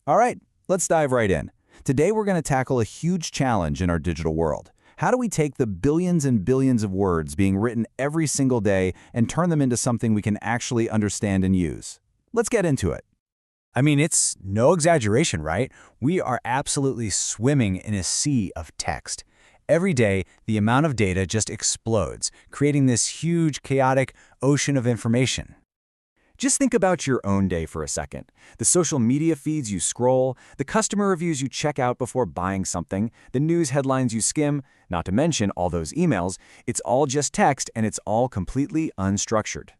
All right, let's dive right in. Today we're going to tackle a huge challenge in our digital world. How do we take the billions and billions of words being written every single day and turn them into something we can actually understand and use? Let's get into it. I mean, it's no exaggeration, right? We are absolutely swimming in a sea of text. Every day, the amount of data just explodes, creating this huge, chaotic ocean of information. Just think about your own day for a second. The social media feeds you scroll, the customer reviews you check out before buying something, the news headlines you skim, not to mention all those emails. It's all just text and it's all completely unstructured.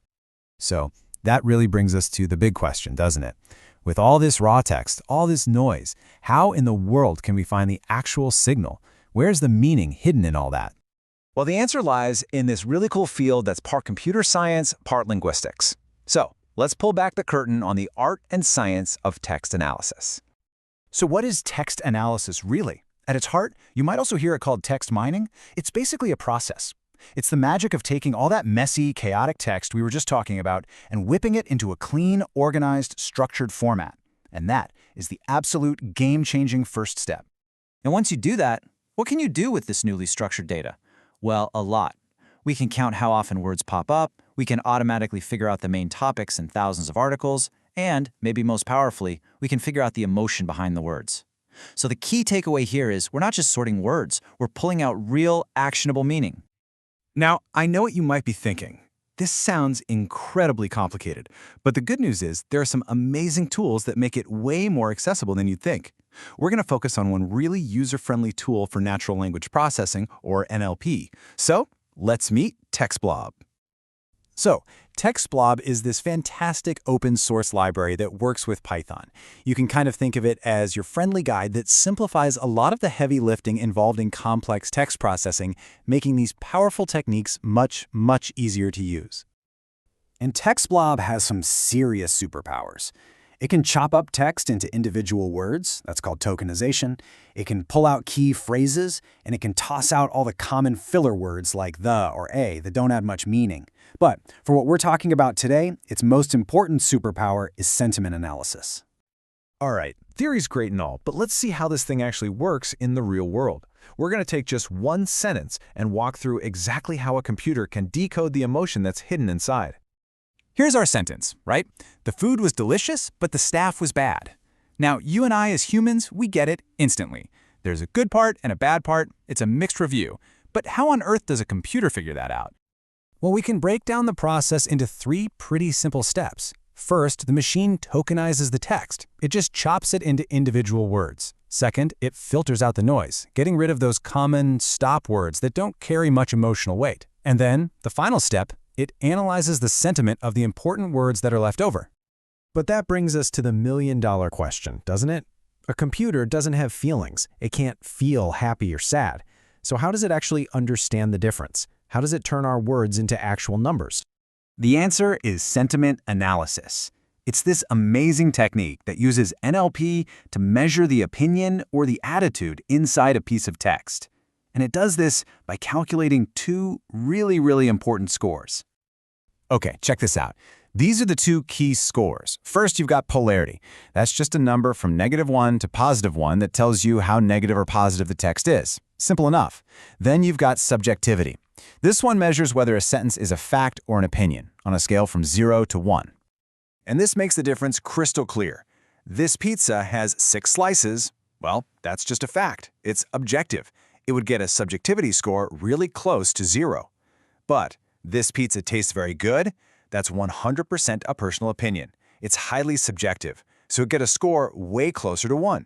So that really brings us to the big question, doesn't it? With all this raw text, all this noise, how in the world can we find the actual signal? Where's the meaning hidden in all that? Well, the answer lies in this really cool field that's part computer science, part linguistics. So let's pull back the curtain on the art and science of text analysis. So what is text analysis really? At its heart, you might also hear it called text mining. It's basically a process. It's the magic of taking all that messy, chaotic text we were just talking about and whipping it into a clean, organized, structured format. And that is the absolute game-changing first step. And once you do that, what can you do with this newly structured data? Well, a lot. We can count how often words pop up, we can automatically figure out the main topics in thousands of articles, and, maybe most powerfully, we can figure out the emotion behind the words. So the key takeaway here is we're not just sorting words, we're pulling out real, actionable meaning. Now, I know what you might be thinking. This sounds incredibly complicated, but the good news is there are some amazing tools that make it way more accessible than you'd think. We're going to focus on one really user-friendly tool for natural language processing, or NLP. So, let's meet TextBlob. So, TextBlob is this fantastic open-source library that works with Python. You can kind of think of it as your friendly guide that simplifies a lot of the heavy lifting involved in complex text processing, making these powerful techniques much, much easier to use. And TextBlob has some serious superpowers. It can chop up text into individual words, that's called tokenization. It can pull out key phrases, and it can toss out all the common filler words like the or a that don't add much meaning. But for what we're talking about today, its most important superpower is sentiment analysis. All right, theory's great and all, but let's see how this thing actually works in the real world. We're going to take just one sentence and walk through exactly how a computer can decode the emotion that's hidden inside. Here's our sentence, right? The food was delicious, but the staff was bad. Now, you and I as humans, we get it instantly. There's a good part and a bad part. It's a mixed review. But how on earth does a computer figure that out? Well, we can break down the process into 3 pretty simple steps. First, the machine tokenizes the text. It just chops it into individual words. Second, it filters out the noise, getting rid of those common stop words that don't carry much emotional weight. And then, the final step, it analyzes the sentiment of the important words that are left over. But that brings us to the million-dollar question, doesn't it? A computer doesn't have feelings. It can't feel happy or sad. So how does it actually understand the difference? How does it turn our words into actual numbers? The answer is sentiment analysis. It's this amazing technique that uses NLP to measure the opinion or the attitude inside a piece of text. And it does this by calculating 2 really important scores. Okay, check this out. These are the 2 key scores. First, you've got polarity. That's just a number from -1 to +1 that tells you how negative or positive the text is. Simple enough. Then you've got subjectivity. This one measures whether a sentence is a fact or an opinion on a scale from 0 to 1. And this makes the difference crystal clear. This pizza has 6 slices. Well, that's just a fact. It's objective. It would get a subjectivity score really close to 0. But this pizza tastes very good. That's 100% a personal opinion. It's highly subjective, so it would get a score way closer to 1.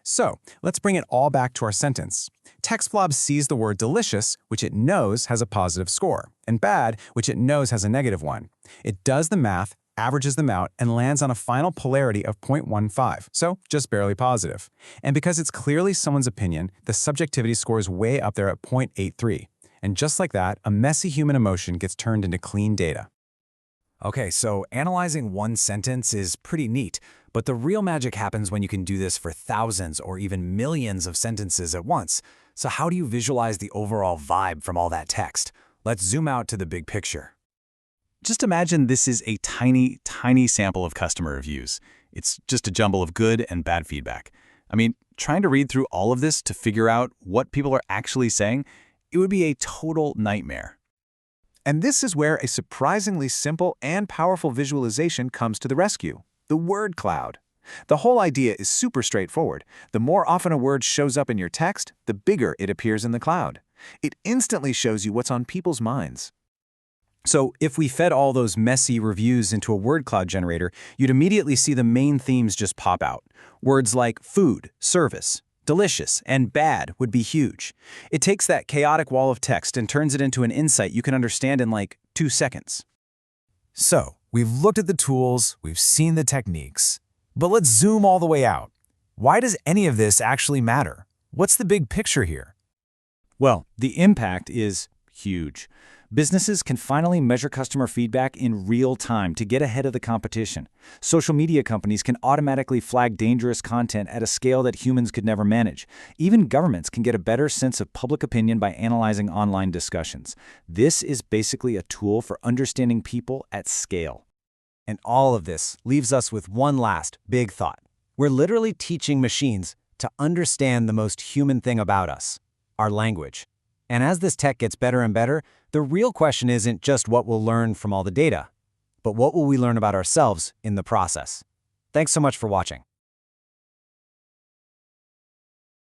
So let's bring it all back to our sentence. TextBlob sees the word delicious, which it knows has a positive score, and bad, which it knows has a -1. It does the math, averages them out, and lands on a final polarity of 0.15, so just barely positive. And because it's clearly someone's opinion, the subjectivity score is way up there at 0.83. And just like that, a messy human emotion gets turned into clean data. Okay, so analyzing one sentence is pretty neat, but the real magic happens when you can do this for thousands or even millions of sentences at once. So how do you visualize the overall vibe from all that text? Let's zoom out to the big picture. Just imagine this is a tiny sample of customer reviews. It's just a jumble of good and bad feedback. I mean, trying to read through all of this to figure out what people are actually saying, it would be a total nightmare. And this is where a surprisingly simple and powerful visualization comes to the rescue: the word cloud. The whole idea is super straightforward. The more often a word shows up in your text, the bigger it appears in the cloud. It instantly shows you what's on people's minds. So if we fed all those messy reviews into a word cloud generator, you'd immediately see the main themes just pop out. Words like food, service, delicious, and bad would be huge. It takes that chaotic wall of text and turns it into an insight you can understand in like 2 seconds. So, we've looked at the tools, we've seen the techniques, but let's zoom all the way out. Why does any of this actually matter? What's the big picture here? Well, the impact is huge. Businesses can finally measure customer feedback in real time to get ahead of the competition. Social media companies can automatically flag dangerous content at a scale that humans could never manage. Even governments can get a better sense of public opinion by analyzing online discussions. This is basically a tool for understanding people at scale. And all of this leaves us with one last big thought. We're literally teaching machines to understand the most human thing about us, our language. And as this tech gets better and better, the real question isn't just what we'll learn from all the data, but what will we learn about ourselves in the process. Thanks so much for watching.